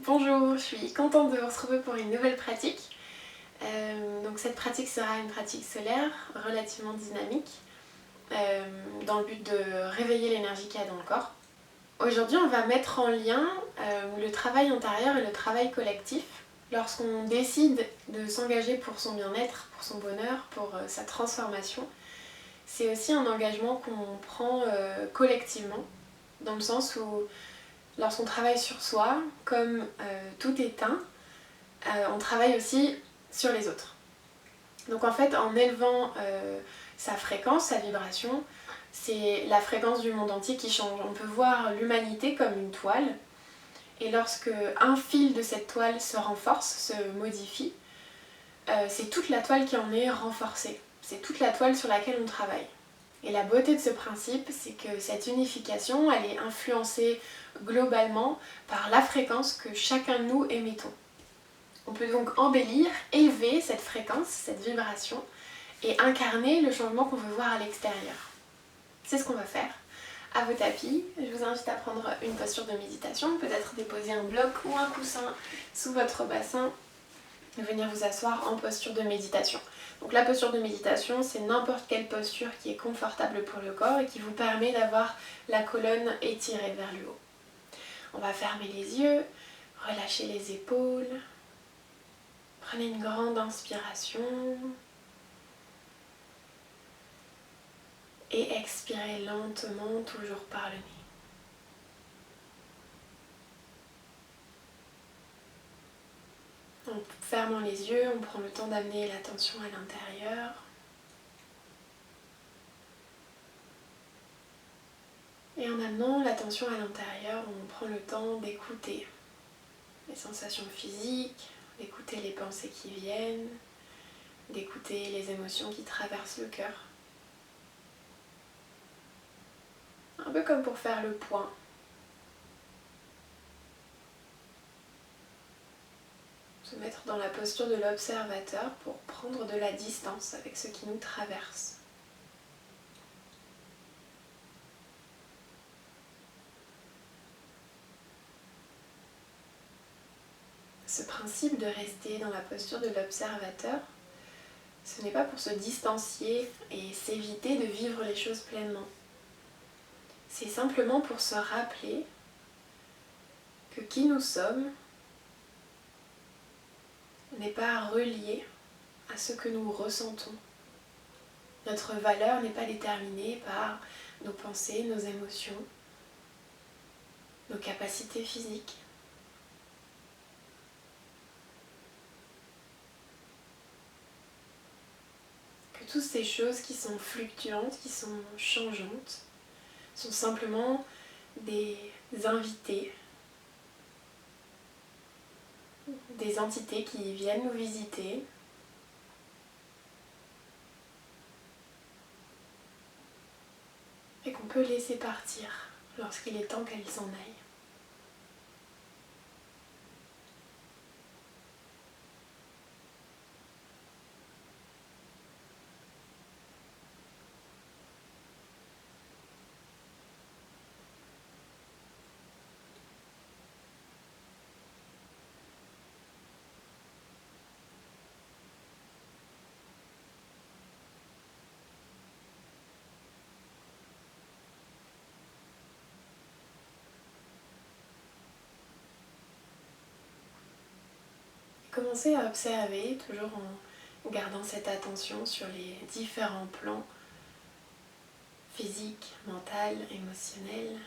Bonjour, je suis contente de vous retrouver pour une nouvelle pratique. Donc cette pratique sera une pratique solaire relativement dynamique dans le but de réveiller l'énergie qu'il y a dans le corps. Aujourd'hui, on va mettre en lien le travail intérieur et le travail collectif. Lorsqu'on décide de s'engager pour son bien-être, pour son bonheur, pour sa transformation, c'est aussi un engagement qu'on prend collectivement, dans le sens où lorsqu'on travaille sur soi, comme tout est un, on travaille aussi sur les autres. Donc en fait, en élevant sa fréquence, sa vibration, c'est la fréquence du monde entier qui change. On peut voir l'humanité comme une toile, et lorsque un fil de cette toile se renforce, se modifie, c'est toute la toile qui en est renforcée. C'est toute la toile sur laquelle on travaille. Et la beauté de ce principe, c'est que cette unification, elle est influencée globalement par la fréquence que chacun de nous émettons. On peut donc embellir, élever cette fréquence, cette vibration, et incarner le changement qu'on veut voir à l'extérieur. C'est ce qu'on va faire. À vos tapis, je vous invite à prendre une posture de méditation, peut-être déposer un bloc ou un coussin sous votre bassin, et venir vous asseoir en posture de méditation. Donc la posture de méditation, c'est n'importe quelle posture qui est confortable pour le corps et qui vous permet d'avoir la colonne étirée vers le haut. On va fermer les yeux, relâcher les épaules. Prenez une grande inspiration et expirez lentement, toujours par le nez. En fermant les yeux, on prend le temps d'amener l'attention à l'intérieur. Et en amenant l'attention à l'intérieur, on prend le temps d'écouter les sensations physiques, d'écouter les pensées qui viennent, d'écouter les émotions qui traversent le cœur. Un peu comme pour faire le point. Se mettre dans la posture de l'observateur pour prendre de la distance avec ce qui nous traverse. Ce principe de rester dans la posture de l'observateur, ce n'est pas pour se distancier et s'éviter de vivre les choses pleinement. C'est simplement pour se rappeler que qui nous sommes n'est pas relié à ce que nous ressentons. Notre valeur n'est pas déterminée par nos pensées, nos émotions, nos capacités physiques. Que toutes ces choses qui sont fluctuantes, qui sont changeantes, sont simplement des invités, des entités qui viennent nous visiter et qu'on peut laisser partir lorsqu'il est temps qu'elles s'en aillent. Commencez à observer, toujours en gardant cette attention sur les différents plans physique, mental, émotionnel.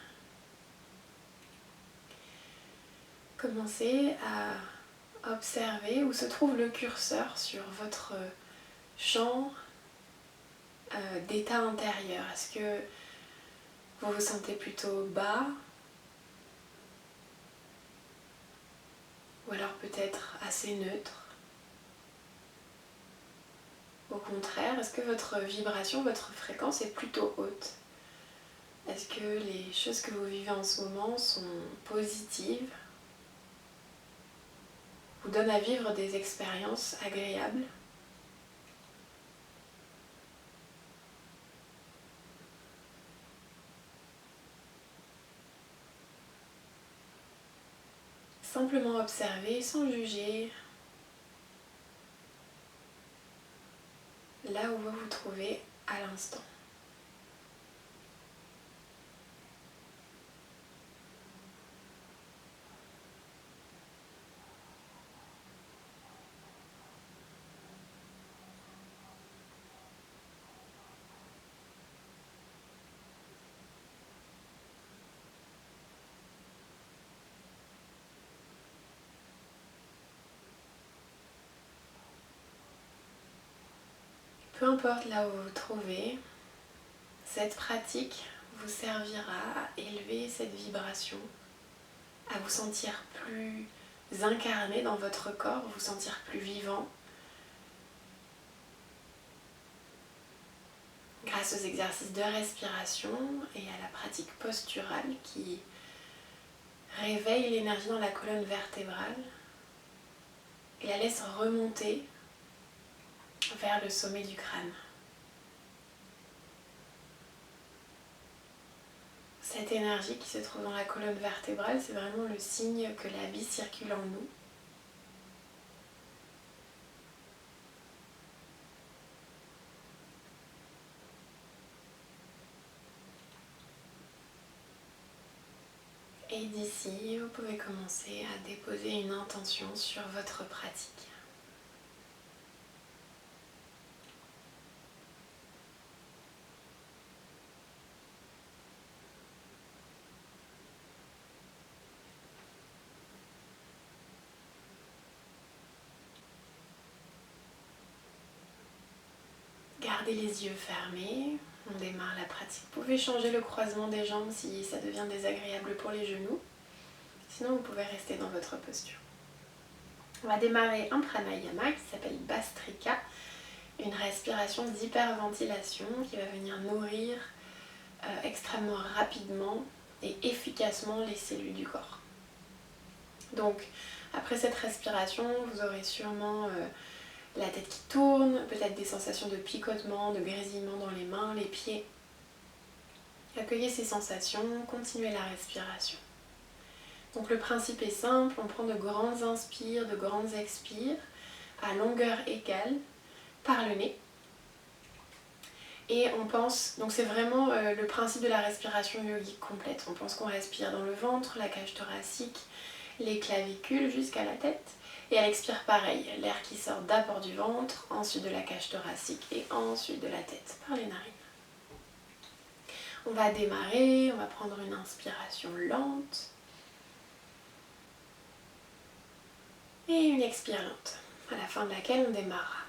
Commencez à observer où se trouve le curseur sur votre champ d'état intérieur. Est-ce que vous vous sentez plutôt bas? Ou alors peut-être assez neutre? Au contraire, est-ce que votre vibration, votre fréquence est plutôt haute? Est-ce que les choses que vous vivez en ce moment sont positives? Vous donnent à vivre des expériences agréables? simplement observer sans juger là où vous vous trouvez à l'instant. Peu importe là où vous vous trouvez, cette pratique vous servira à élever cette vibration, à vous sentir plus incarné dans votre corps, vous sentir plus vivant, grâce aux exercices de respiration et à la pratique posturale qui réveille l'énergie dans la colonne vertébrale et la laisse remonter vers le sommet du crâne. Cette énergie qui se trouve dans la colonne vertébrale, c'est vraiment le signe que la vie circule en nous. Et d'ici, vous pouvez commencer à déposer une intention sur votre pratique. Gardez les yeux fermés, on démarre la pratique. Vous pouvez changer le croisement des jambes si ça devient désagréable pour les genoux. Sinon, vous pouvez rester dans votre posture. On va démarrer un pranayama qui s'appelle Bhastrika, une respiration d'hyperventilation qui va venir nourrir extrêmement rapidement et efficacement les cellules du corps. Donc, après cette respiration, vous aurez sûrement la tête qui tourne, peut-être des sensations de picotement, de grésillement dans les mains, les pieds. Accueillez ces sensations, continuez la respiration. Donc le principe est simple, on prend de grandes inspires, de grandes expires à longueur égale par le nez. Et on pense, donc c'est vraiment le principe de la respiration yogique complète. On pense qu'on respire dans le ventre, la cage thoracique, les clavicules jusqu'à la tête. Et elle expire pareil, l'air qui sort d'abord du ventre, ensuite de la cage thoracique et ensuite de la tête par les narines. On va démarrer, on va prendre une inspiration lente et une expire lente, à la fin de laquelle on démarrera.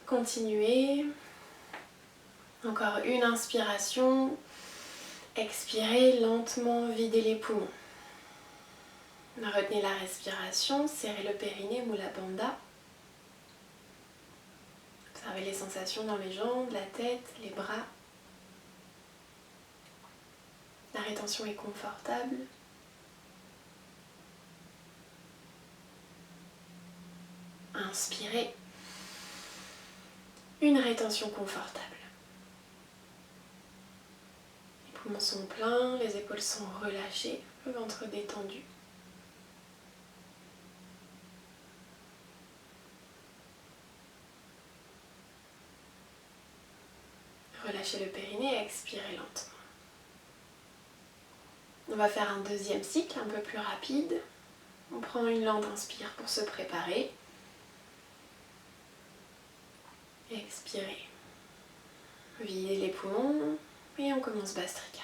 Continuez. Encore une inspiration. Expirez lentement, videz les poumons. Retenez la respiration, serrez le périnée, Mula Bandha. Observez les sensations dans les jambes, la tête, les bras. La rétention est confortable. Inspirez. Une rétention confortable. Les poumons sont pleins, les épaules sont relâchées, le ventre détendu. Relâchez le périnée et expirez lentement. On va faire un deuxième cycle un peu plus rapide. On prend une lente inspire pour se préparer. Expirez. Videz les poumons Et on commence Bastrika.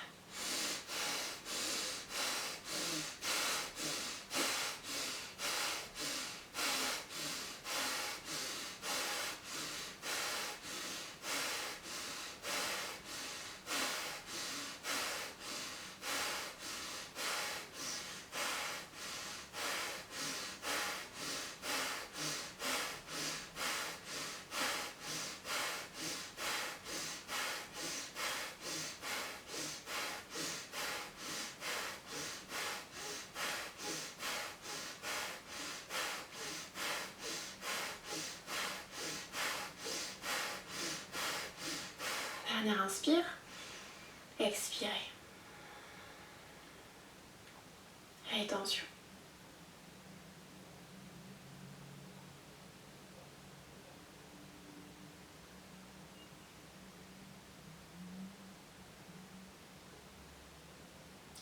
Dernière inspire, expirez. Rétention.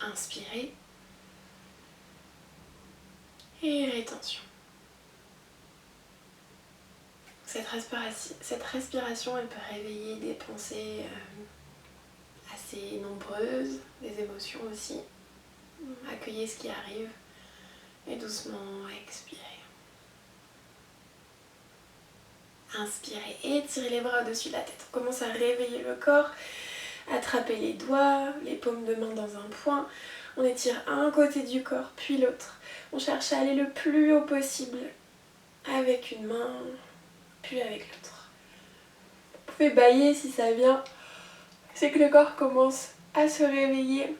Inspirez et rétention. Cette respiration, elle peut réveiller des pensées assez nombreuses, des émotions aussi. Accueillez ce qui arrive et doucement expirez. Inspirez, étirez les bras au-dessus de la tête. On commence à réveiller le corps, attrapez les doigts, les paumes de main dans un point. On étire un côté du corps puis l'autre. On cherche à aller le plus haut possible avec une main puis avec l'autre. Vous pouvez bâiller si ça vient. C'est que le corps commence à se réveiller,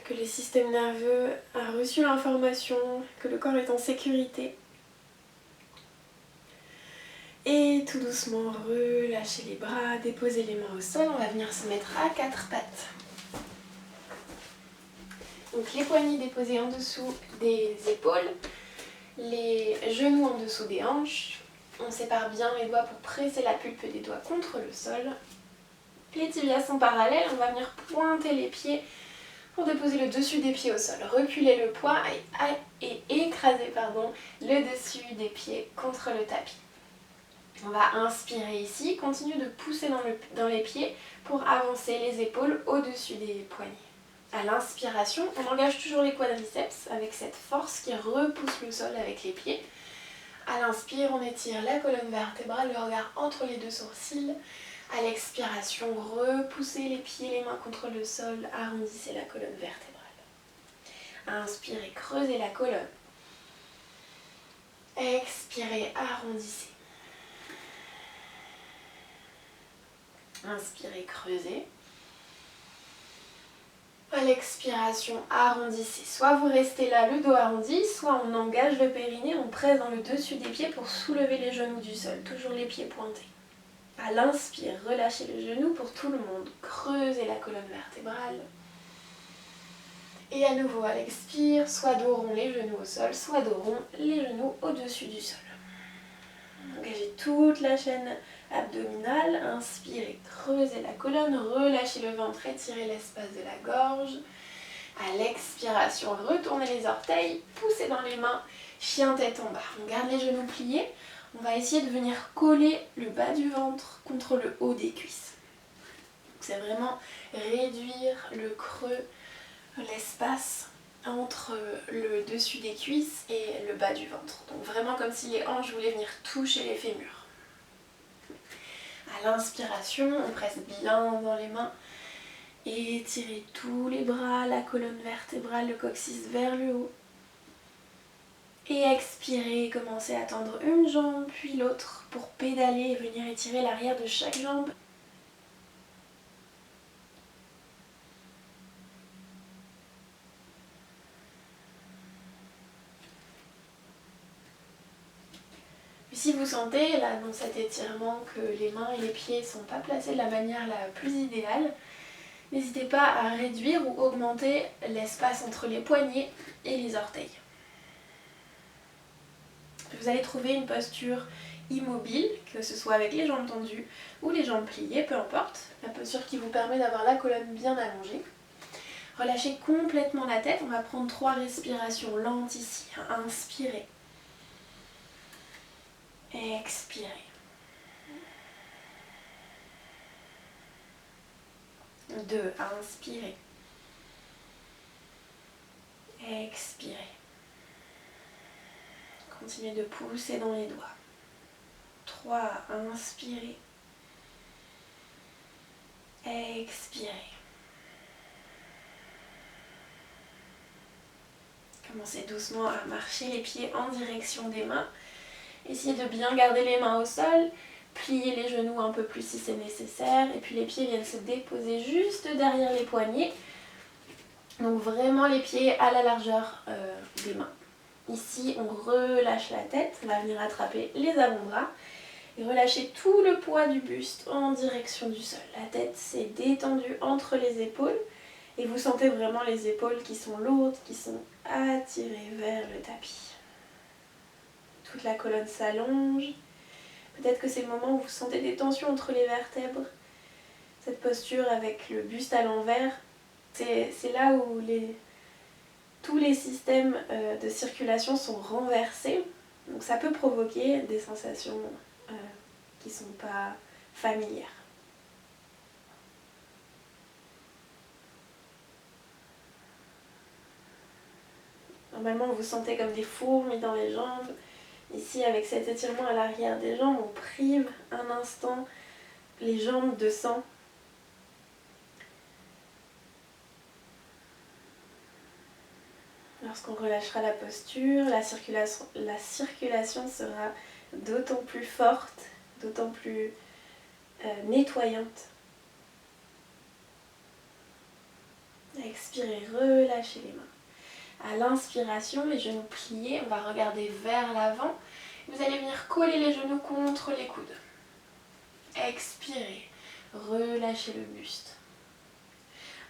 que le système nerveux a reçu l'information, que le corps est en sécurité. Et tout doucement, relâchez les bras, déposez les mains au sol. On va venir se mettre à quatre pattes. Donc les poignets déposés en dessous des épaules, les genoux en dessous des hanches. On sépare bien les doigts pour presser la pulpe des doigts contre le sol. Les tibias sont parallèles, on va venir pointer les pieds pour déposer le dessus des pieds au sol. Reculer le poids et écraser le dessus des pieds contre le tapis. On va inspirer ici, continue de pousser dans les pieds pour avancer les épaules au-dessus des poignets. À l'inspiration, on engage toujours les quadriceps avec cette force qui repousse le sol avec les pieds. À l'inspire, on étire la colonne vertébrale, le regard entre les deux sourcils. À l'expiration, repoussez les pieds, les mains contre le sol, arrondissez la colonne vertébrale. Inspirez, creusez la colonne. Expirez, arrondissez. Inspirez, creusez. À l'expiration, arrondissez. Soit vous restez là, le dos arrondi, soit on engage le périnée, on presse dans le dessus des pieds pour soulever les genoux du sol. Toujours les pieds pointés. À l'inspire, relâchez le genou pour tout le monde. Creusez la colonne vertébrale. Et à nouveau, à l'expire, soit dos rond, les genoux au sol, soit dos rond, les genoux au-dessus du sol. Engagez toute la chaîne abdominale. Inspirez, creusez la colonne, relâchez le ventre, étirez l'espace de la gorge. À l'expiration, retournez les orteils, poussez dans les mains, chien tête en bas. On garde les genoux pliés. On va essayer de venir coller le bas du ventre contre le haut des cuisses. C'est vraiment réduire le creux, l'espace entre le dessus des cuisses et le bas du ventre. Donc vraiment comme si les hanches voulaient venir toucher les fémurs. À l'inspiration, on presse bien dans les mains. Étirez tous les bras, la colonne vertébrale, le coccyx vers le haut. Et expirez, commencez à tendre une jambe puis l'autre pour pédaler et venir étirer l'arrière de chaque jambe. Si vous sentez là dans cet étirement que les mains et les pieds ne sont pas placés de la manière la plus idéale, n'hésitez pas à réduire ou augmenter l'espace entre les poignets et les orteils. Vous allez trouver une posture immobile, que ce soit avec les jambes tendues ou les jambes pliées, peu importe. La posture qui vous permet d'avoir la colonne bien allongée. Relâchez complètement la tête, on va prendre 3 respirations lentes ici. Inspirez. Expirez. 2, inspirez. Expirez. Continuez de pousser dans les doigts. 3, inspirez. Expirez. Commencez doucement à marcher les pieds en direction des mains. Essayez de bien garder les mains au sol. Pliez les genoux un peu plus si c'est nécessaire. Et puis les pieds viennent se déposer juste derrière les poignets. Donc vraiment les pieds à la largeur des mains. Ici, on relâche la tête. On va venir attraper les avant-bras. Et relâchez tout le poids du buste en direction du sol. La tête s'est détendue entre les épaules. Et vous sentez vraiment les épaules qui sont lourdes, qui sont attirées vers le tapis. Toute la colonne s'allonge. Peut-être que c'est le moment où vous sentez des tensions entre les vertèbres. Cette posture avec le buste à l'envers, c'est là où tous les systèmes de circulation sont renversés. Donc ça peut provoquer des sensations qui ne sont pas familières. Normalement, vous sentez comme des fourmis dans les jambes. Ici, avec cet étirement à l'arrière des jambes, on prive un instant les jambes de sang. Lorsqu'on relâchera la posture, la circulation sera d'autant plus forte, d'autant plus nettoyante. Expirez, relâchez les mains. À l'inspiration, les genoux pliés, on va regarder vers l'avant. Vous allez venir coller les genoux contre les coudes. Expirez, relâchez le buste.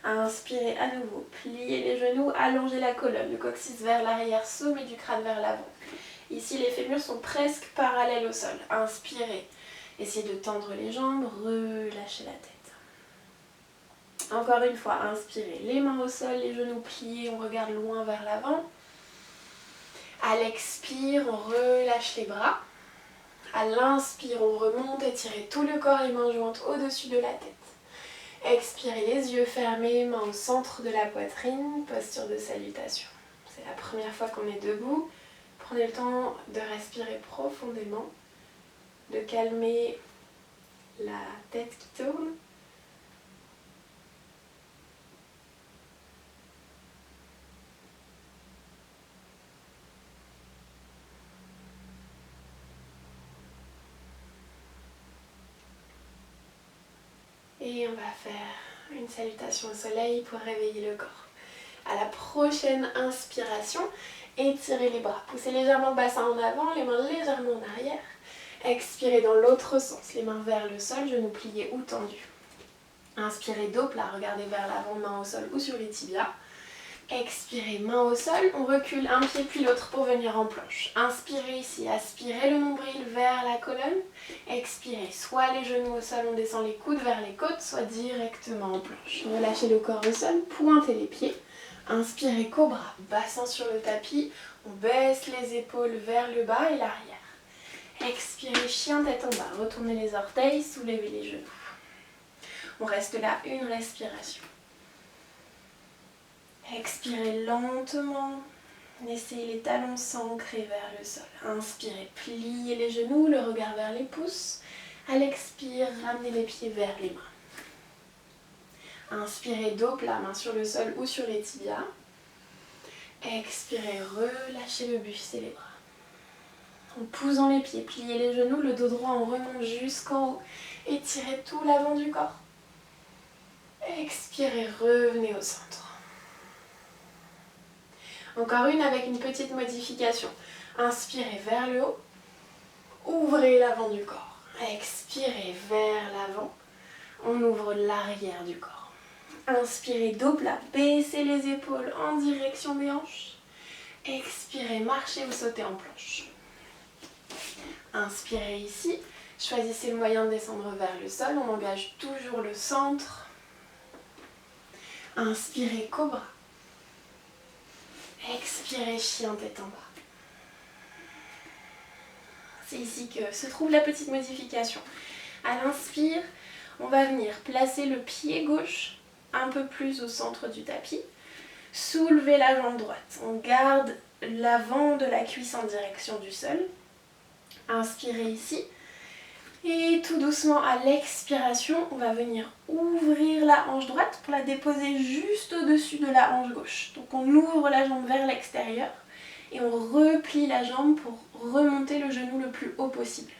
Inspirez à nouveau, pliez les genoux, allongez la colonne, le coccyx vers l'arrière, sommet du crâne vers l'avant. Ici, les fémurs sont presque parallèles au sol. Inspirez, essayez de tendre les jambes, relâchez la tête. Encore une fois, inspirez, les mains au sol, les genoux pliés, on regarde loin vers l'avant. À l'expire, on relâche les bras. À l'inspire, on remonte, étirez tout le corps, les mains jointes au-dessus de la tête. Expirez, les yeux fermés, mains au centre de la poitrine, posture de salutation. C'est la première fois qu'on est debout. Prenez le temps de respirer profondément, de calmer la tête qui tourne. Et on va faire une salutation au soleil pour réveiller le corps. À la prochaine inspiration, étirez les bras. Poussez légèrement le bassin en avant, les mains légèrement en arrière. Expirez dans l'autre sens, les mains vers le sol, genoux pliés ou tendus. Inspirez dos plat, regardez vers l'avant, main au sol ou sur les tibias. Expirez, main au sol, on recule un pied puis l'autre pour venir en planche. Inspirez ici, aspirez le nombril vers la colonne. Expirez, soit les genoux au sol, on descend les coudes vers les côtes, soit directement en planche. Relâchez le corps au sol, pointez les pieds. Inspirez, cobra, bassin sur le tapis. On baisse les épaules vers le bas et l'arrière. Expirez, chien tête en bas, retournez les orteils, soulevez les genoux. On reste là, une respiration. Expirez lentement, laissez les talons s'ancrer vers le sol. Inspirez, pliez les genoux, le regard vers les pouces. À l'expire, ramenez les pieds vers les mains. Inspirez, dos plat, main sur le sol ou sur les tibias. Expirez, relâchez le buste et les bras. On pousse dans les pieds, pliez les genoux, le dos droit, on remonte jusqu'en haut. Étirez tout l'avant du corps. Expirez, revenez au centre. Encore une avec une petite modification. Inspirez vers le haut. Ouvrez l'avant du corps. Expirez vers l'avant. On ouvre l'arrière du corps. Inspirez, dos plat. Baissez les épaules en direction des hanches. Expirez, marchez ou sautez en planche. Inspirez ici. Choisissez le moyen de descendre vers le sol. On engage toujours le centre. Inspirez, cobra. Expirez, chien tête en bas. C'est ici que se trouve la petite modification. À l'inspire, on va venir placer le pied gauche un peu plus au centre du tapis. Soulevez la jambe droite. On garde l'avant de la cuisse en direction du sol. Inspirez ici. Et tout doucement à l'expiration, on va venir ouvrir la hanche droite pour la déposer juste au-dessus de la hanche gauche. Donc on ouvre la jambe vers l'extérieur et on replie la jambe pour remonter le genou le plus haut possible.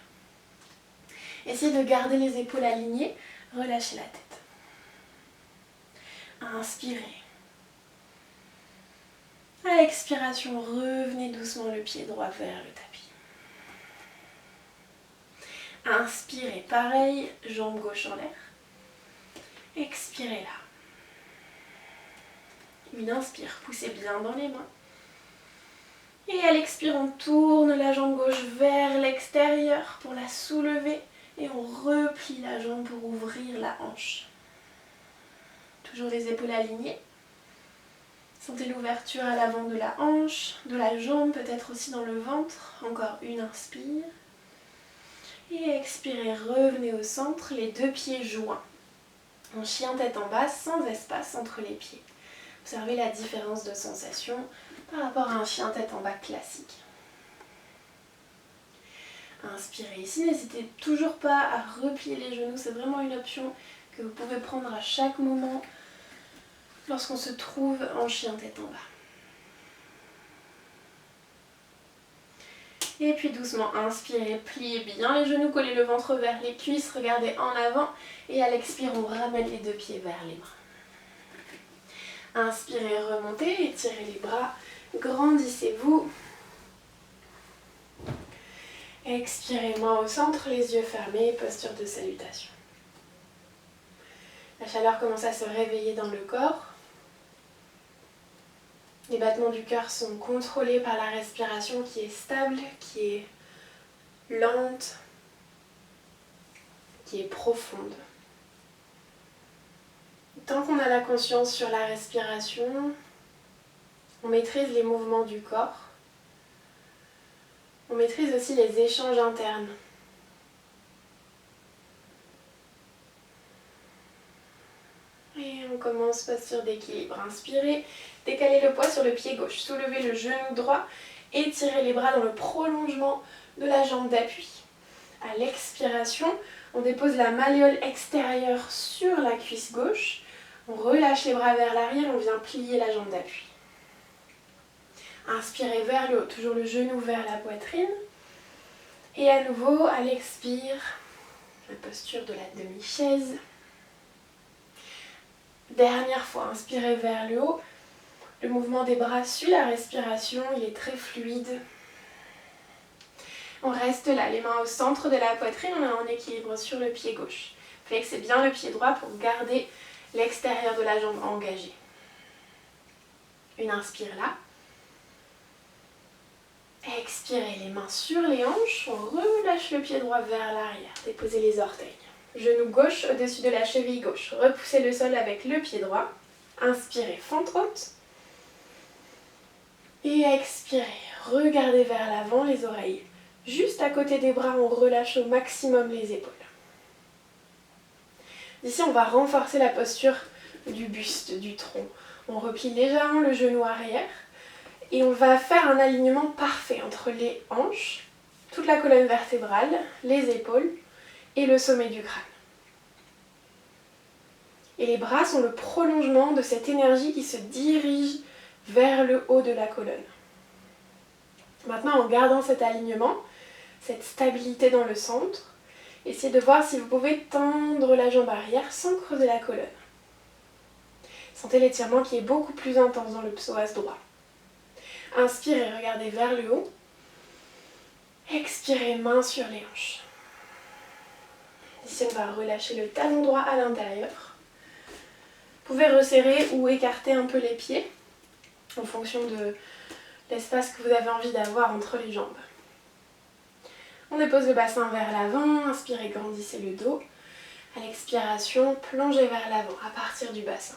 Essayez de garder les épaules alignées, relâchez la tête. Inspirez. À l'expiration, revenez doucement le pied droit vers le tapis. Inspirez, pareil, jambe gauche en l'air. Expirez là. Une inspire, poussez bien dans les mains. Et à l'expire, on tourne la jambe gauche vers l'extérieur pour la soulever. Et on replie la jambe pour ouvrir la hanche. Toujours les épaules alignées. Sentez l'ouverture à l'avant de la hanche, de la jambe, peut-être aussi dans le ventre. Encore une inspire. Et expirez, revenez au centre, les deux pieds joints. En chien tête en bas, sans espace entre les pieds. Observez la différence de sensation par rapport à un chien tête en bas classique. Inspirez ici, n'hésitez toujours pas à replier les genoux, c'est vraiment une option que vous pouvez prendre à chaque moment lorsqu'on se trouve en chien tête en bas. Et puis doucement, inspirez, pliez bien les genoux, collez le ventre vers les cuisses, regardez en avant. Et à l'expire, on ramène les deux pieds vers les bras. Inspirez, remontez, étirez les bras, grandissez-vous. Expirez, main au centre, les yeux fermés, posture de salutation. La chaleur commence à se réveiller dans le corps. Les battements du cœur sont contrôlés par la respiration qui est stable, qui est lente, qui est profonde. Tant qu'on a la conscience sur la respiration, on maîtrise les mouvements du corps. On maîtrise aussi les échanges internes. Et on commence posture d'équilibre. Inspirez, décalez le poids sur le pied gauche. Soulevez le genou droit, étirez les bras dans le prolongement de la jambe d'appui. À l'expiration, on dépose la malléole extérieure sur la cuisse gauche. On relâche les bras vers l'arrière, on vient plier la jambe d'appui. Inspirez vers le haut, toujours le genou vers la poitrine. Et à nouveau, à l'expire, la posture de la demi-chaise. Dernière fois, inspirez vers le haut. Le mouvement des bras suit la respiration, il est très fluide. On reste là, les mains au centre de la poitrine, on est en équilibre sur le pied gauche. Flexez bien le pied droit pour garder l'extérieur de la jambe engagé. Une inspire là. Expirez, les mains sur les hanches, on relâche le pied droit vers l'arrière. Déposez les orteils. Genou gauche au-dessus de la cheville gauche. Repoussez le sol avec le pied droit. Inspirez, fente haute. Et expirez, regardez vers l'avant, les oreilles juste à côté des bras, on relâche au maximum les épaules. Ici, on va renforcer la posture du buste, du tronc. On replie légèrement le genou arrière et on va faire un alignement parfait entre les hanches, toute la colonne vertébrale, les épaules et le sommet du crâne. Et les bras sont le prolongement de cette énergie qui se dirige vers le haut de la colonne. Maintenant, en gardant cet alignement, cette stabilité dans le centre, essayez de voir si vous pouvez tendre la jambe arrière sans creuser la colonne. Sentez l'étirement qui est beaucoup plus intense dans le psoas droit. Inspirez, regardez vers le haut. Expirez, main sur les hanches. Ici, on va relâcher le talon droit à l'intérieur. Vous pouvez resserrer ou écarter un peu les pieds en fonction de l'espace que vous avez envie d'avoir entre les jambes. On dépose le bassin vers l'avant, inspirez, grandissez le dos. À l'expiration, plongez vers l'avant à partir du bassin.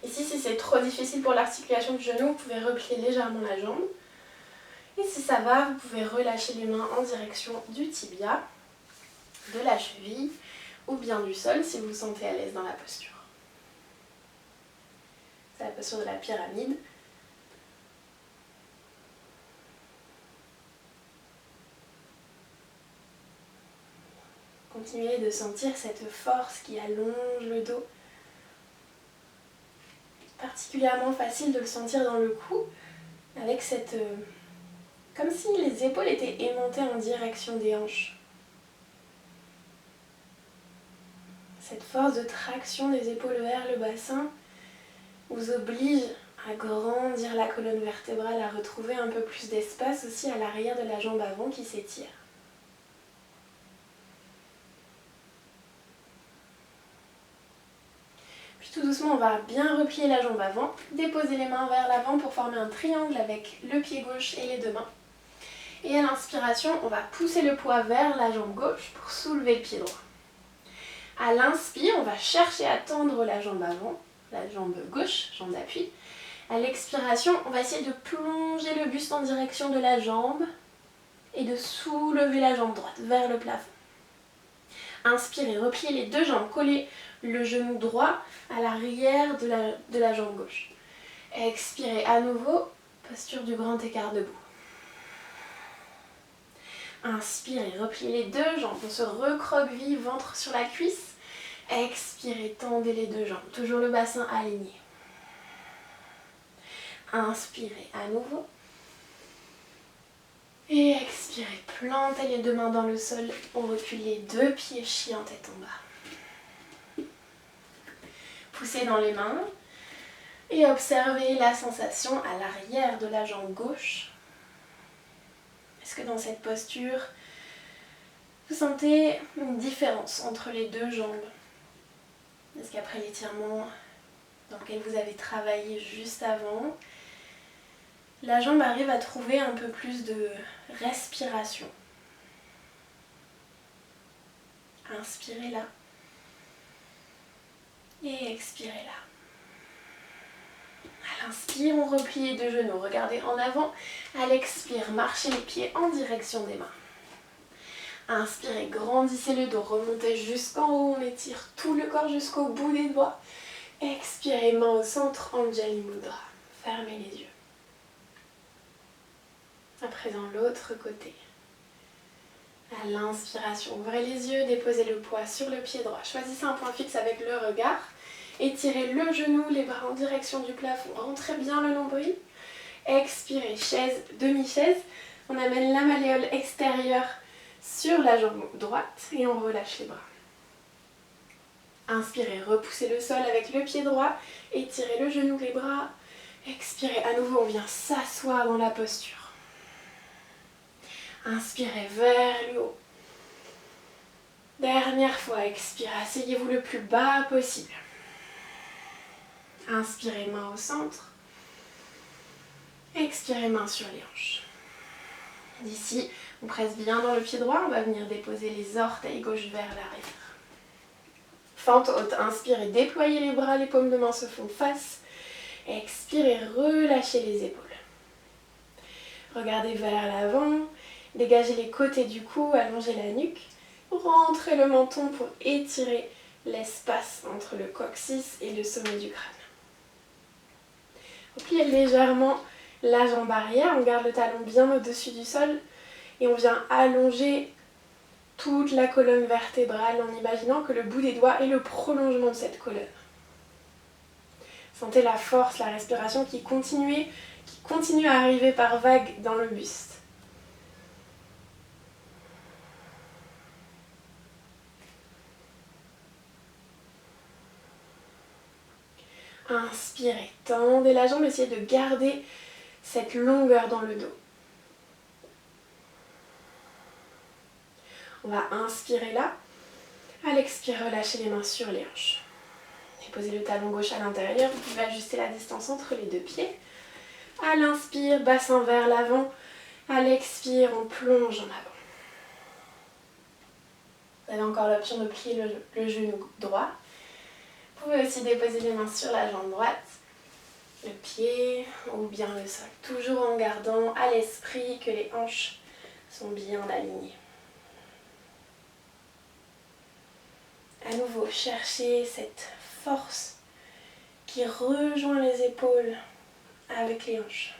Ici, si c'est trop difficile pour l'articulation du genou, vous pouvez replier légèrement la jambe. Et si ça va, vous pouvez relâcher les mains en direction du tibia, de la cheville ou bien du sol si vous vous sentez à l'aise dans la posture. la posture de la pyramide. Continuez de sentir cette force qui allonge le dos. Particulièrement facile de le sentir dans le cou, avec cette... comme si les épaules étaient aimantées en direction des hanches. Cette force de traction des épaules vers le bassin vous oblige à grandir la colonne vertébrale, à retrouver un peu plus d'espace aussi à l'arrière de la jambe avant qui s'étire. Puis tout doucement, on va bien replier la jambe avant, déposer les mains vers l'avant pour former un triangle avec le pied gauche et les deux mains. Et à l'inspiration, on va pousser le poids vers la jambe gauche pour soulever le pied droit. À l'inspire, on va chercher à tendre la jambe avant, la jambe gauche, jambe d'appui. À l'expiration, on va essayer de plonger le buste en direction de la jambe et de soulever la jambe droite vers le plafond. Inspirez, repliez les deux jambes, collez le genou droit à l'arrière de la jambe gauche. Expirez à nouveau, posture du grand écart debout. Inspirez, repliez les deux jambes, on se recroqueville, ventre sur la cuisse. Expirez, tendez les deux jambes, toujours le bassin aligné. Inspirez à nouveau. Et expirez, plantez les deux mains dans le sol, on recule les deux pieds, chien tête en bas. Poussez dans les mains et observez la sensation à l'arrière de la jambe gauche. Est-ce que dans cette posture, vous sentez une différence entre les deux jambes? Est-ce qu'après l'étirement dans lequel vous avez travaillé juste avant, la jambe arrive à trouver un peu plus de respiration? Inspirez là et expirez là. À l'inspire, on replie les deux genoux, regardez en avant. À l'expire, marchez les pieds en direction des mains. Inspirez, grandissez le dos, remontez jusqu'en haut, on étire tout le corps jusqu'au bout des doigts. Expirez, main au centre, Anjali Mudra. Fermez les yeux. À présent, l'autre côté. À l'inspiration, ouvrez les yeux, déposez le poids sur le pied droit. Choisissez un point fixe avec le regard. Étirez le genou, les bras en direction du plafond. Rentrez bien le nombril. Expirez, chaise, demi-chaise. On amène la malléole extérieure sur la jambe droite et on relâche les bras. Inspirez, repoussez le sol avec le pied droit. Étirez le genou, les bras. Expirez, à nouveau, on vient s'asseoir dans la posture. Inspirez vers le haut. Dernière fois, expirez, asseyez-vous le plus bas possible. Inspirez, main au centre. Expirez, main sur les hanches. D'ici, on presse bien dans le pied droit, on va venir déposer les orteils gauche vers l'arrière. Fente haute, inspirez, déployez les bras, les paumes de main se font face. Expirez, relâchez les épaules. Regardez vers l'avant, dégagez les côtés du cou, allongez la nuque. Rentrez le menton pour étirer l'espace entre le coccyx et le sommet du crâne. Repliez légèrement la jambe arrière, on garde le talon bien au-dessus du sol et on vient allonger toute la colonne vertébrale en imaginant que le bout des doigts est le prolongement de cette colonne. Sentez la force, la respiration qui continue à arriver par vagues dans le buste. Inspirez, tendez la jambe, essayez de garder cette longueur dans le dos. On va inspirer là. À l'expire, relâchez les mains sur les hanches. Déposez le talon gauche à l'intérieur. Vous pouvez ajuster la distance entre les deux pieds. À l'inspire, bassin vers l'avant. À l'expire, on plonge en avant. Vous avez encore l'option de plier le genou droit. Vous pouvez aussi déposer les mains sur la jambe droite, le pied ou bien le sol. Toujours en gardant à l'esprit que les hanches sont bien alignées. À nouveau, cherchez cette force qui rejoint les épaules avec les hanches.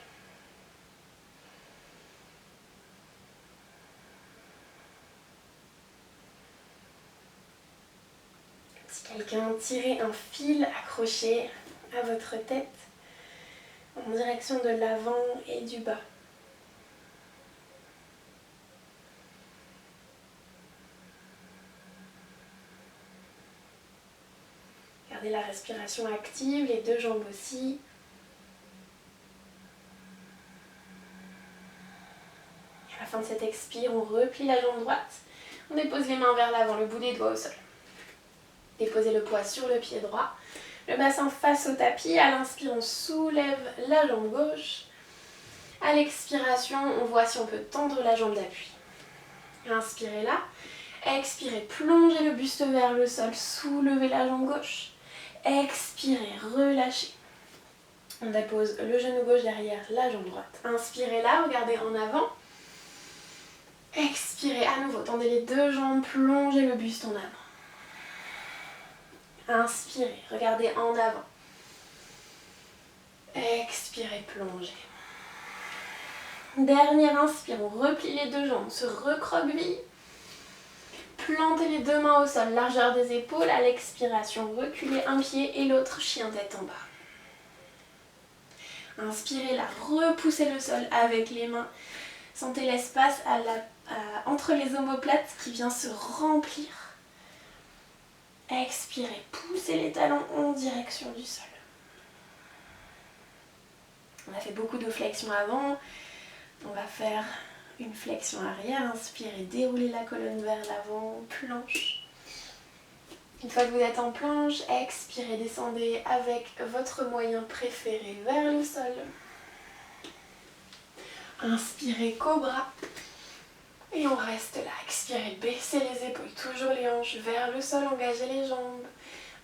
Si quelqu'un tirait un fil accroché à votre tête en direction de l'avant et du bas. Gardez la respiration active, les deux jambes aussi. À la fin de cet expire, on replie la jambe droite. On dépose les mains vers l'avant, le bout des doigts au sol. Déposez le poids sur le pied droit. Le bassin face au tapis. À l'inspire, on soulève la jambe gauche. À l'expiration, on voit si on peut tendre la jambe d'appui. Inspirez là. Expirez, plongez le buste vers le sol. Soulevez la jambe gauche. Expirez, relâchez. On dépose le genou gauche derrière la jambe droite. Inspirez là, regardez en avant. Expirez à nouveau, tendez les deux jambes, plongez le buste en avant. Inspirez, regardez en avant. Expirez, plongez. Dernière inspire, on replie les deux jambes, se recroqueville. Plantez les deux mains au sol, largeur des épaules. À l'expiration, reculez un pied et l'autre, chien tête en bas. Inspirez là, repoussez le sol avec les mains. Sentez l'espace entre les omoplates qui vient se remplir. Expirez, poussez les talons en direction du sol. On a fait beaucoup de flexions avant. On va faire une flexion arrière. Inspirez, déroulez la colonne vers l'avant, planche. Une fois que vous êtes en planche, expirez, descendez avec votre moyen préféré vers le sol. Inspirez, cobra. Et on reste là. Expirez, baissez les épaules, toujours les hanches vers le sol, engagez les jambes.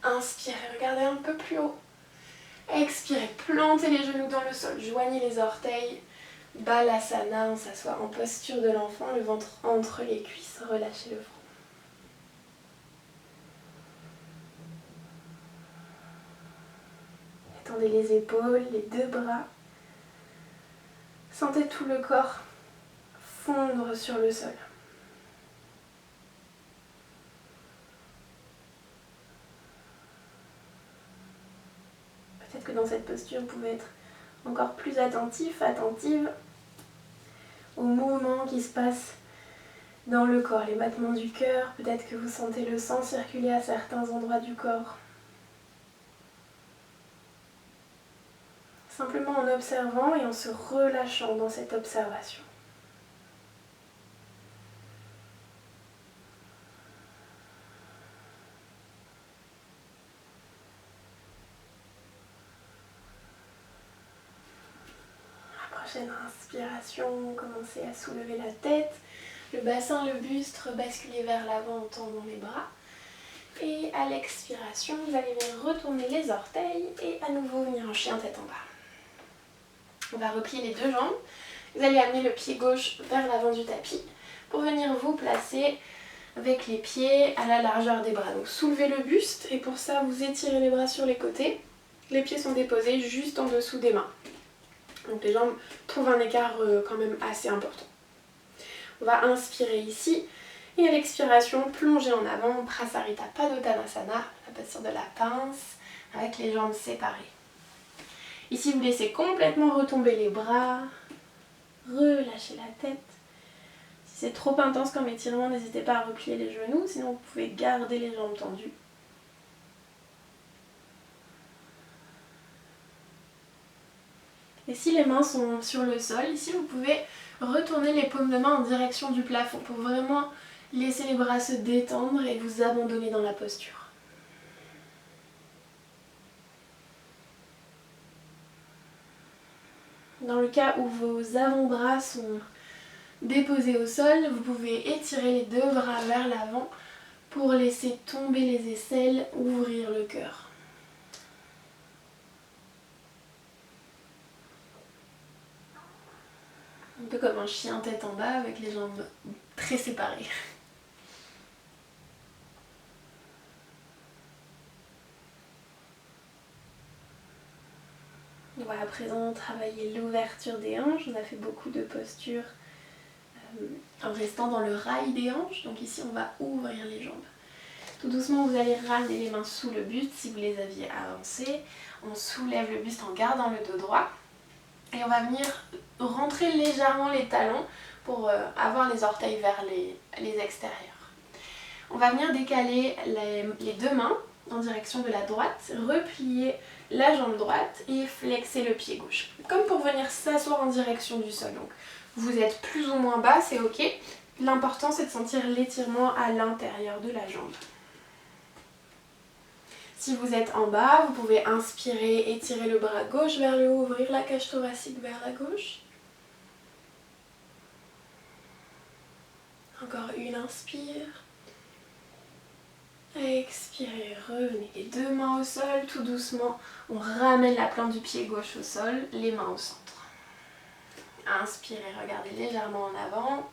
Inspirez, regardez un peu plus haut. Expirez, plantez les genoux dans le sol, joignez les orteils. Balasana, on s'assoit en posture de l'enfant, le ventre entre les cuisses, relâchez le front. Étendez les épaules, les deux bras. Sentez tout le corps fondre sur le sol. Peut-être que dans cette posture, vous pouvez être encore plus attentif, attentive aux mouvements qui se passent dans le corps, les battements du cœur. Peut-être que vous sentez le sang circuler à certains endroits du corps. Simplement en observant et en se relâchant dans cette observation. Prochaine inspiration, commencez à soulever la tête, le bassin, le buste, rebasculer vers l'avant en tendant les bras. Et à l'expiration, vous allez venir retourner les orteils et à nouveau venir en chien tête en bas. On va replier les deux jambes. Vous allez amener le pied gauche vers l'avant du tapis pour venir vous placer avec les pieds à la largeur des bras. Donc soulevez le buste et pour ça, vous étirez les bras sur les côtés. Les pieds sont déposés juste en dessous des mains. Donc les jambes trouvent un écart quand même assez important. On va inspirer ici et à l'expiration, plonger en avant, Prasarita Padottanasana, la posture de la pince avec les jambes séparées. Ici, vous laissez complètement retomber les bras, relâchez la tête. Si c'est trop intense comme étirement, n'hésitez pas à replier les genoux, sinon vous pouvez garder les jambes tendues. Et si les mains sont sur le sol, ici vous pouvez retourner les paumes de main en direction du plafond pour vraiment laisser les bras se détendre et vous abandonner dans la posture. Dans le cas où vos avant-bras sont déposés au sol, vous pouvez étirer les deux bras vers l'avant pour laisser tomber les aisselles, ouvrir le cœur. Un peu comme un chien tête en bas avec les jambes très séparées. On va à présent travailler l'ouverture des hanches. On a fait beaucoup de postures en restant dans le rail des hanches. Donc ici on va ouvrir les jambes. Tout doucement vous allez ramener les mains sous le buste si vous les aviez avancées. On soulève le buste en gardant le dos droit. Et on va venir rentrer légèrement les talons pour avoir les orteils vers les extérieurs. On va venir décaler les deux mains en direction de la droite, replier la jambe droite et flexer le pied gauche. Comme pour venir s'asseoir en direction du sol. Donc, vous êtes plus ou moins bas, c'est ok. L'important c'est de sentir l'étirement à l'intérieur de la jambe. Si vous êtes en bas, vous pouvez inspirer, étirer le bras gauche vers le haut, ouvrir la cage thoracique vers la gauche. Encore une inspire. Expirez, revenez les deux mains au sol, tout doucement. On ramène la plante du pied gauche au sol, les mains au centre. Inspirez, regardez légèrement en avant.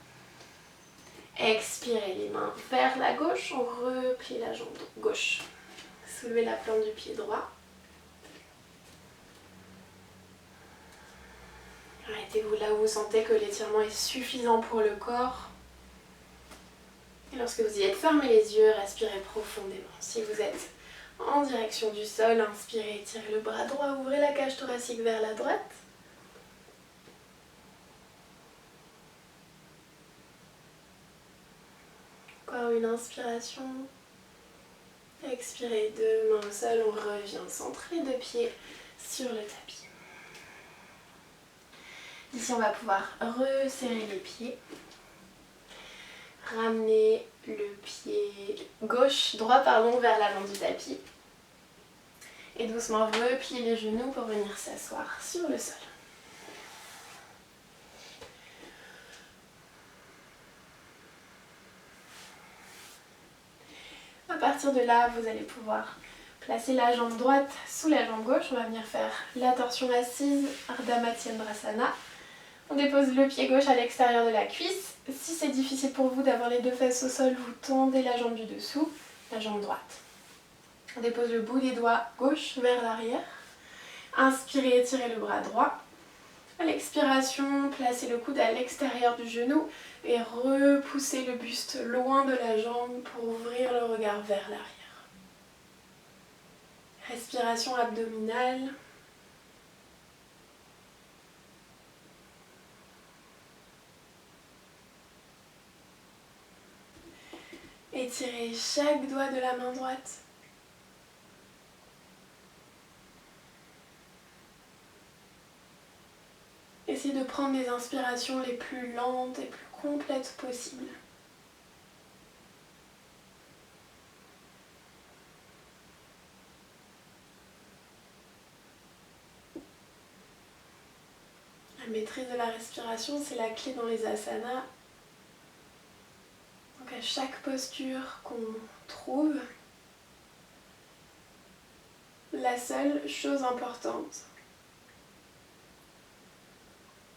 Expirez les mains vers la gauche, on replie la jambe gauche. Soulevez la plante du pied droit. Arrêtez-vous là où vous sentez que l'étirement est suffisant pour le corps. Et lorsque vous y êtes, fermez les yeux, respirez profondément. Si vous êtes en direction du sol, inspirez, étirez le bras droit, ouvrez la cage thoracique vers la droite. Encore une inspiration. Expirez, deux mains au sol, on revient centré, deux pieds sur le tapis. Ici, on va pouvoir resserrer les pieds. Ramener le pied droit vers l'avant du tapis. Et doucement replier les genoux pour venir s'asseoir sur le sol. À partir de là, vous allez pouvoir placer la jambe droite sous la jambe gauche. On va venir faire la torsion assise, Ardha Matsyendrasana. On dépose le pied gauche à l'extérieur de la cuisse. Si c'est difficile pour vous d'avoir les deux fesses au sol, vous tendez la jambe du dessous, la jambe droite. On dépose le bout des doigts gauche vers l'arrière. Inspirez, étirez le bras droit. À l'expiration, placez le coude à l'extérieur du genou et repoussez le buste loin de la jambe pour ouvrir le regard vers l'arrière. Respiration abdominale. Étirez chaque doigt de la main droite. Essayez de prendre les inspirations les plus lentes et plus complètes possibles. La maîtrise de la respiration, c'est la clé dans les asanas. Donc à chaque posture qu'on trouve, la seule chose importante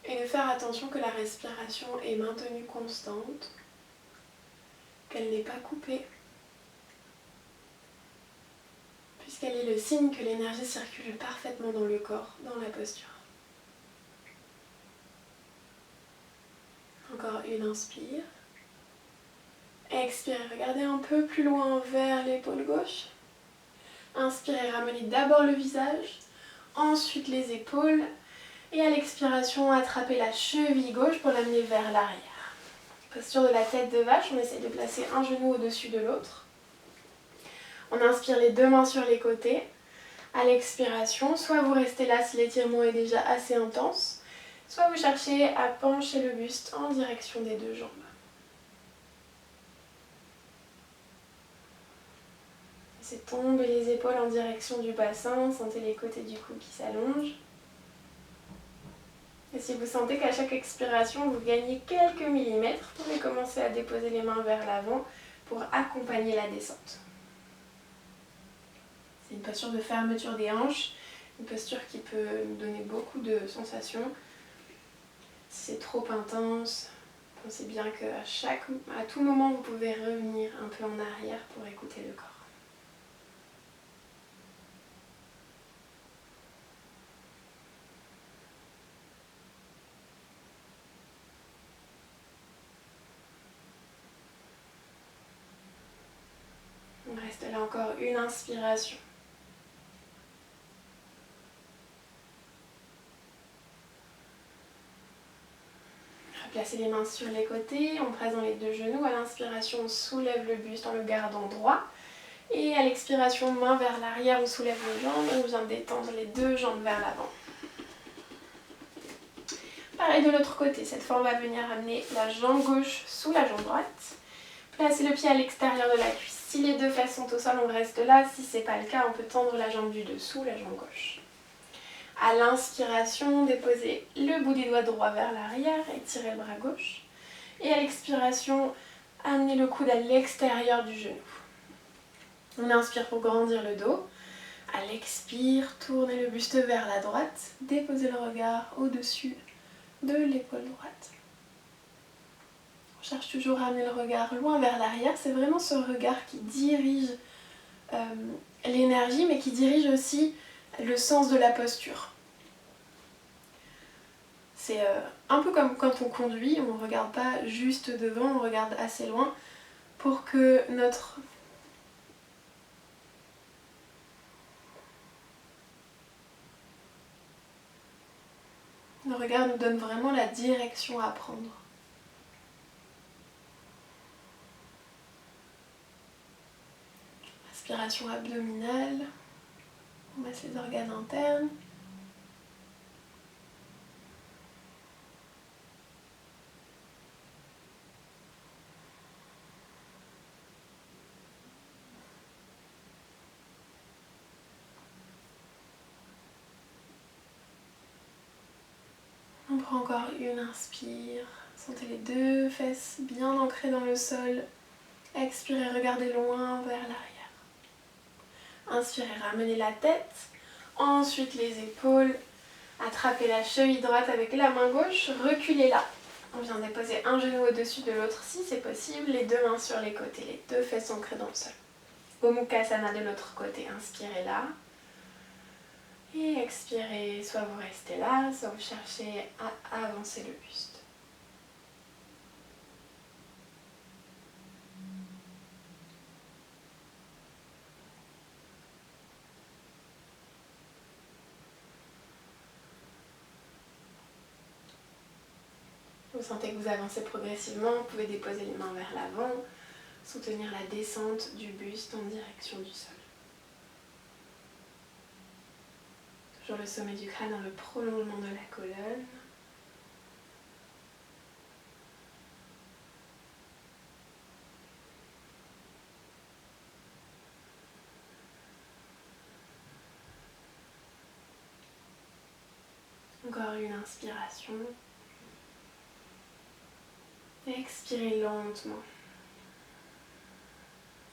est de faire attention que la respiration est maintenue constante, qu'elle n'est pas coupée, puisqu'elle est le signe que l'énergie circule parfaitement dans le corps, dans la posture. Encore une inspire. Expirez, regardez un peu plus loin vers l'épaule gauche. Inspirez, ramenez d'abord le visage, ensuite les épaules. Et à l'expiration, attrapez la cheville gauche pour l'amener vers l'arrière. Posture de la tête de vache, on essaie de placer un genou au-dessus de l'autre. On inspire les deux mains sur les côtés. À l'expiration, soit vous restez là si l'étirement est déjà assez intense, soit vous cherchez à pencher le buste en direction des deux jambes. Laissez tomber les épaules en direction du bassin, sentez les côtés du cou qui s'allongent. Et si vous sentez qu'à chaque expiration, vous gagnez quelques millimètres, vous pouvez commencer à déposer les mains vers l'avant pour accompagner la descente. C'est une posture de fermeture des hanches, une posture qui peut nous donner beaucoup de sensations. Si c'est trop intense, pensez bien qu'à tout moment, vous pouvez revenir un peu en arrière pour écouter le corps. l'inspiration. Placez les mains sur les côtés, on presse dans les deux genoux. À l'inspiration, on soulève le buste en le gardant droit. Et à l'expiration, main vers l'arrière, on soulève les jambes et on vient détendre les deux jambes vers l'avant. Pareil de l'autre côté, cette fois on va venir amener la jambe gauche sous la jambe droite. Placez le pied à l'extérieur de la cuisse. Si les deux fesses sont au sol, on reste là. Si ce n'est pas le cas, on peut tendre la jambe du dessous, la jambe gauche. À l'inspiration, déposez le bout des doigts droit vers l'arrière et tirez le bras gauche. Et à l'expiration, amenez le coude à l'extérieur du genou. On inspire pour grandir le dos. À l'expire, tournez le buste vers la droite. Déposez le regard au-dessus de l'épaule droite. On cherche toujours à amener le regard loin vers l'arrière. C'est vraiment ce regard qui dirige l'énergie, mais qui dirige aussi le sens de la posture. C'est un peu comme quand on conduit, on ne regarde pas juste devant, on regarde assez loin pour que le regard nous donne vraiment la direction à prendre. Inspiration abdominale, on masse les organes internes. On prend encore une inspire, sentez les deux fesses bien ancrées dans le sol. Expirez, regardez loin vers l'arrière. Inspirez, ramenez la tête, ensuite les épaules, attrapez la cheville droite avec la main gauche, reculez là. On vient déposer un genou au-dessus de l'autre si c'est possible, les deux mains sur les côtés, les deux fesses ancrées dans le sol. Gomukhasana de l'autre côté, inspirez là. Et expirez, soit vous restez là, soit vous cherchez à avancer le buste. Vous sentez que vous avancez progressivement, vous pouvez déposer les mains vers l'avant, soutenir la descente du buste en direction du sol. Toujours le sommet du crâne dans le prolongement de la colonne. Encore une inspiration. Expirez lentement.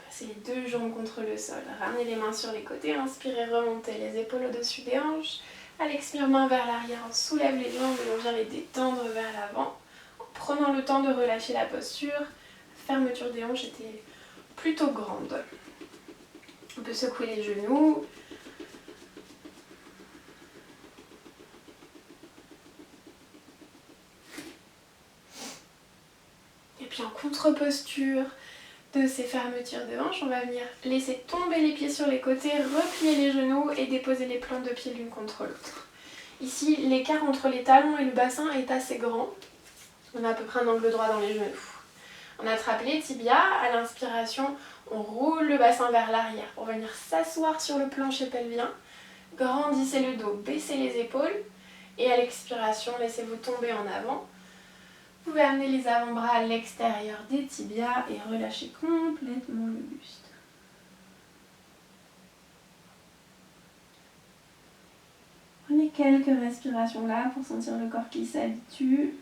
Passez les deux jambes contre le sol. Ramenez les mains sur les côtés. Inspirez, remontez les épaules au-dessus des hanches. À l'expire, main vers l'arrière. On soulève les jambes et on vient les détendre vers l'avant. En prenant le temps de relâcher la posture. La fermeture des hanches était plutôt grande. On peut secouer les genoux. Et puis en contre-posture de ces fermetures de hanches, on va venir laisser tomber les pieds sur les côtés, replier les genoux et déposer les plantes de pied l'une contre l'autre. Ici, l'écart entre les talons et le bassin est assez grand. On a à peu près un angle droit dans les genoux. On attrape les tibias. À l'inspiration, on roule le bassin vers l'arrière pour venir s'asseoir sur le plancher pelvien. Grandissez le dos, baissez les épaules. Et à l'expiration, laissez-vous tomber en avant. Vous pouvez amener les avant-bras à l'extérieur des tibias et relâcher complètement le buste. Prenez quelques respirations là pour sentir le corps qui s'habitue.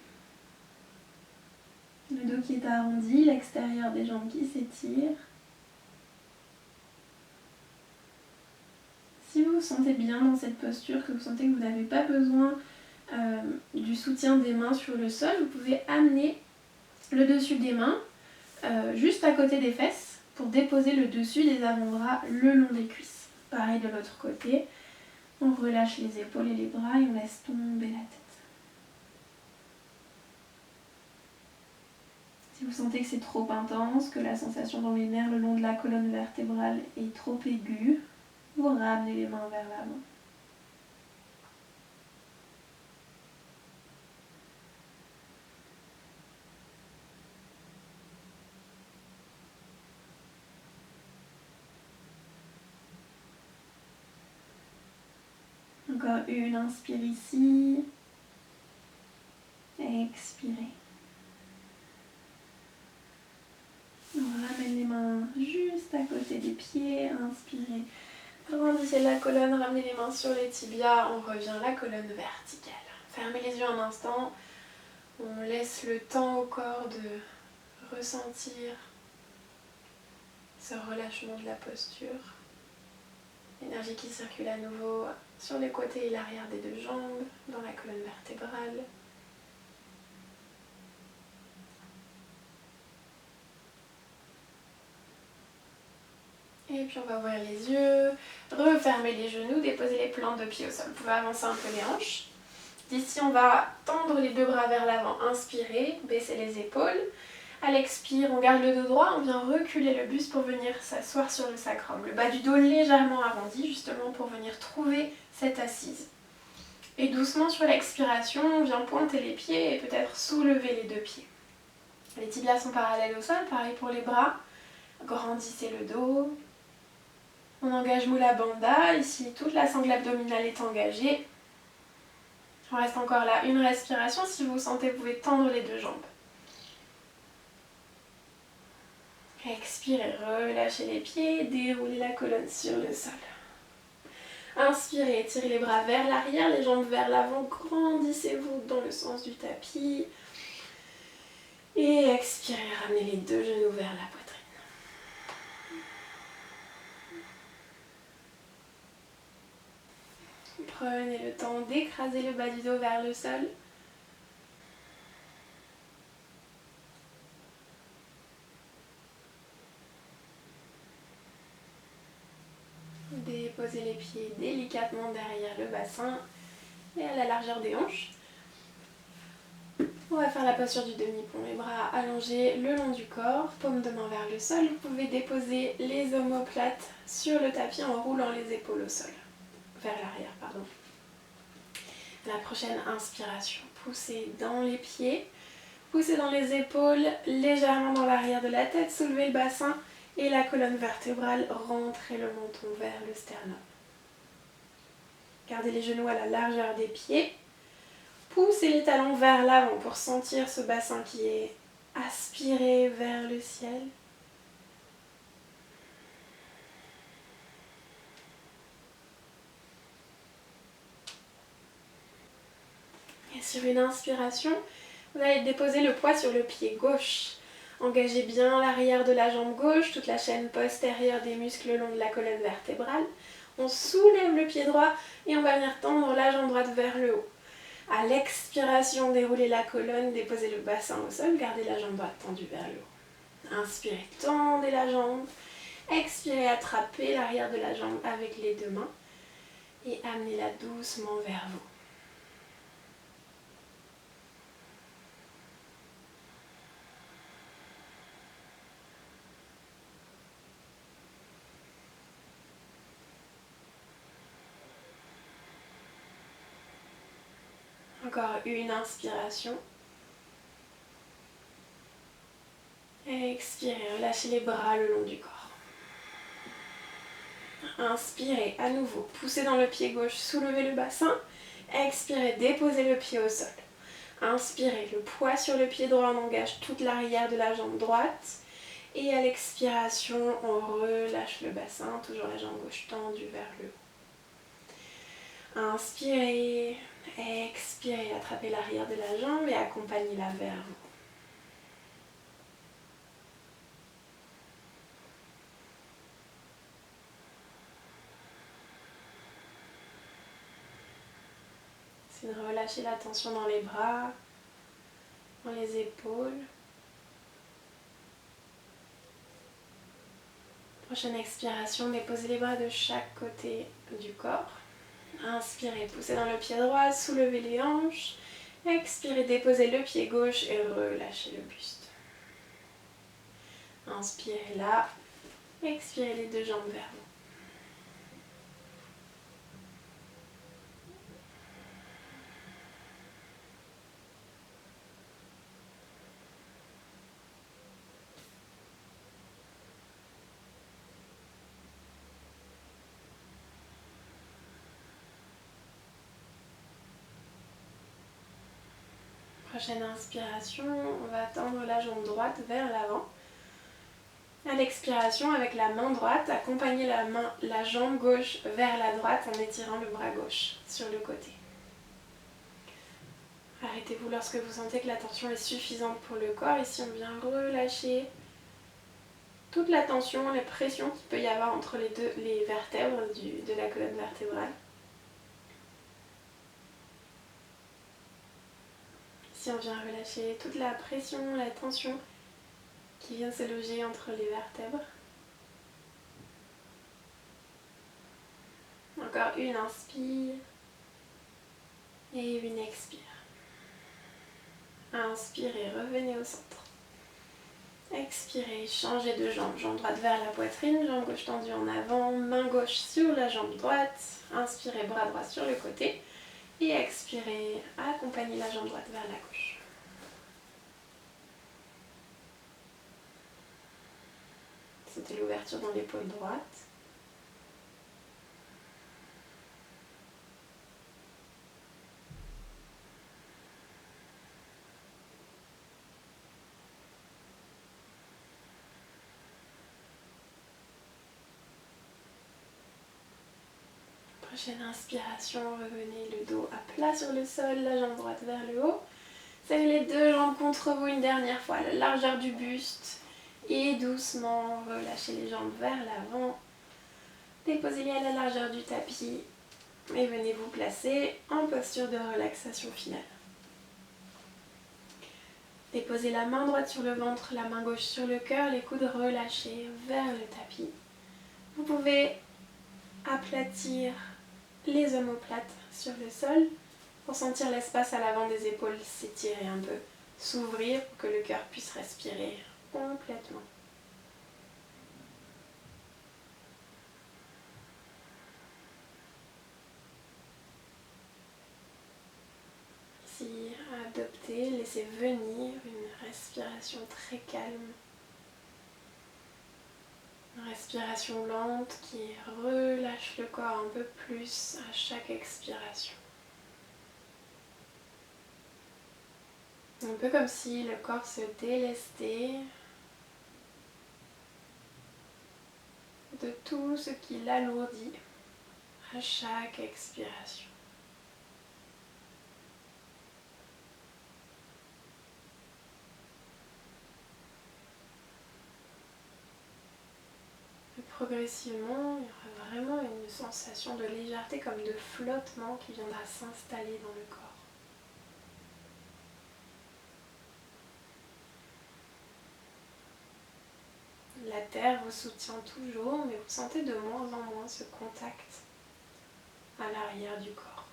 Le dos qui est arrondi, l'extérieur des jambes qui s'étire. Si vous vous sentez bien dans cette posture, que vous sentez que vous n'avez pas besoin du soutien des mains sur le sol, vous pouvez amener le dessus des mains juste à côté des fesses pour déposer le dessus des avant-bras le long des cuisses. Pareil de l'autre côté, on relâche les épaules et les bras et on laisse tomber la tête. Si Si vous sentez que c'est trop intense, que la sensation dans les nerfs le long de la colonne vertébrale est trop aiguë, vous ramenez les mains vers l'avant. Encore une, inspire ici. Expirez. On ramène les mains juste à côté des pieds. Inspirez. Grandissez la colonne, ramenez les mains sur les tibias. On revient la colonne verticale. Fermez les yeux un instant. On laisse le temps au corps de ressentir ce relâchement de la posture. L'énergie qui circule à nouveau sur les côtés et l'arrière des deux jambes, dans la colonne vertébrale. Et puis on va ouvrir les yeux, refermer les genoux, déposer les plantes de pied au sol. Vous pouvez avancer un peu les hanches. D'ici on va tendre les deux bras vers l'avant, inspirer, baisser les épaules. À l'expire, on garde le dos droit, on vient reculer le buste pour venir s'asseoir sur le sacrum. Le bas du dos légèrement arrondi, justement pour venir trouver cette assise. Et doucement sur l'expiration, on vient pointer les pieds et peut-être soulever les deux pieds. Les tibias sont parallèles au sol, pareil pour les bras. Grandissez le dos. On engage Mula Bandha, ici toute la sangle abdominale est engagée. On reste encore là, une respiration, si vous sentez, vous pouvez tendre les deux jambes. Expirez, relâchez les pieds, déroulez la colonne sur le sol. Inspirez, étirez les bras vers l'arrière, les jambes vers l'avant, grandissez-vous dans le sens du tapis. Et expirez, ramenez les deux genoux vers la poitrine. Prenez le temps d'écraser le bas du dos vers le sol. Déposez les pieds délicatement derrière le bassin et à la largeur des hanches. On va faire la posture du demi-pont, les bras allongés le long du corps, paume de main vers le sol. Vous pouvez déposer les omoplates sur le tapis en roulant les épaules au sol. Vers l'arrière, pardon. La prochaine inspiration, poussez dans les pieds, poussez dans les épaules, légèrement dans l'arrière de la tête, soulevez le bassin et la colonne vertébrale, rentrez le menton vers le sternum. Gardez les genoux à la largeur des pieds. Poussez les talons vers l'avant pour sentir ce bassin qui est aspiré vers le ciel. Et sur une inspiration, vous allez déposer le poids sur le pied gauche. Engagez bien l'arrière de la jambe gauche, toute la chaîne postérieure des muscles le long de la colonne vertébrale. On soulève le pied droit et on va venir tendre la jambe droite vers le haut. À l'expiration, déroulez la colonne, déposez le bassin au sol, gardez la jambe droite tendue vers le haut. Inspirez, tendez la jambe. Expirez, attrapez l'arrière de la jambe avec les deux mains et amenez-la doucement vers vous. Encore une inspiration. Expirez, relâchez les bras le long du corps. Inspirez à nouveau, poussez dans le pied gauche, soulevez le bassin. Expirez, déposez le pied au sol. Inspirez, le poids sur le pied droit, on engage toute l'arrière de la jambe droite. Et à l'expiration, on relâche le bassin, toujours la jambe gauche tendue vers le haut. Inspirez, expirez, attrapez l'arrière de la jambe et accompagnez-la vers vous. C'est de relâcher la tension dans les bras, dans les épaules. Prochaine expiration, déposez les bras de chaque côté du corps. Inspirez, poussez dans le pied droit, soulevez les hanches. Expirez, déposez le pied gauche et relâchez le buste. Inspirez là, expirez les deux jambes vers vous. Prochaine inspiration, on va tendre la jambe droite vers l'avant. À l'expiration, avec la main droite, accompagnez la jambe gauche vers la droite en étirant le bras gauche sur le côté. Arrêtez-vous lorsque vous sentez que la tension est suffisante pour le corps. Ici, on vient relâcher toute la tension, les pressions qu'il peut y avoir entre les vertèbres de la colonne vertébrale. Ici, on vient relâcher toute la pression, la tension qui vient se loger entre les vertèbres. Encore une inspire et une expire. Inspirez, revenez au centre. Expirez, changez de jambe. Jambe droite vers la poitrine, jambe gauche tendue en avant, main gauche sur la jambe droite. Inspirez, bras droit sur le côté. Et expirez, accompagnez la jambe droite vers la gauche. Sentez l'ouverture dans l'épaule droite. Prochaine inspiration, revenez le dos à plat sur le sol, la jambe droite vers le haut. Serrez les deux jambes contre vous une dernière fois, la largeur du buste. Et doucement, relâchez les jambes vers l'avant. Déposez-les à la largeur du tapis. Et venez vous placer en posture de relaxation finale. Déposez la main droite sur le ventre, la main gauche sur le cœur, les coudes relâchés vers le tapis. Vous pouvez aplatir les omoplates sur le sol pour sentir l'espace à l'avant des épaules s'étirer un peu, s'ouvrir pour que le cœur puisse respirer complètement. Ici, adoptez, laissez venir une respiration très calme. Une respiration lente qui relâche le corps un peu plus à chaque expiration. Un peu comme si le corps se délestait de tout ce qui l'alourdit à chaque expiration. Et progressivement, il y aura vraiment une sensation de légèreté comme de flottement qui viendra s'installer dans le corps. La terre vous soutient toujours, mais vous sentez de moins en moins ce contact à l'arrière du corps.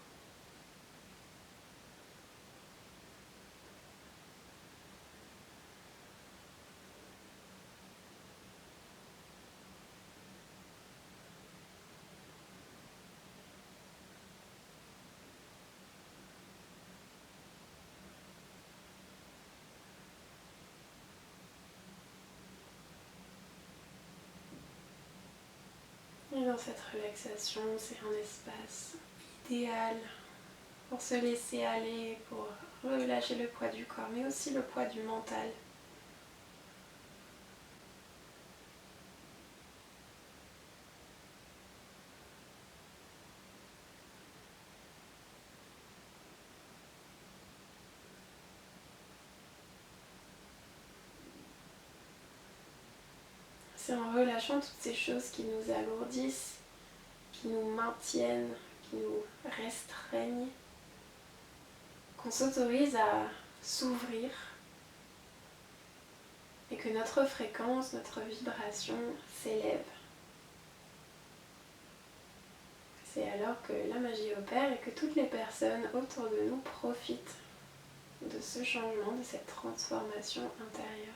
Et dans cette relaxation, c'est un espace idéal pour se laisser aller, pour relâcher le poids du corps, mais aussi le poids du mental. C'est en relâchant toutes ces choses qui nous alourdissent, qui nous maintiennent, qui nous restreignent, qu'on s'autorise à s'ouvrir et que notre fréquence, notre vibration s'élève. C'est alors que la magie opère et que toutes les personnes autour de nous profitent de ce changement, de cette transformation intérieure.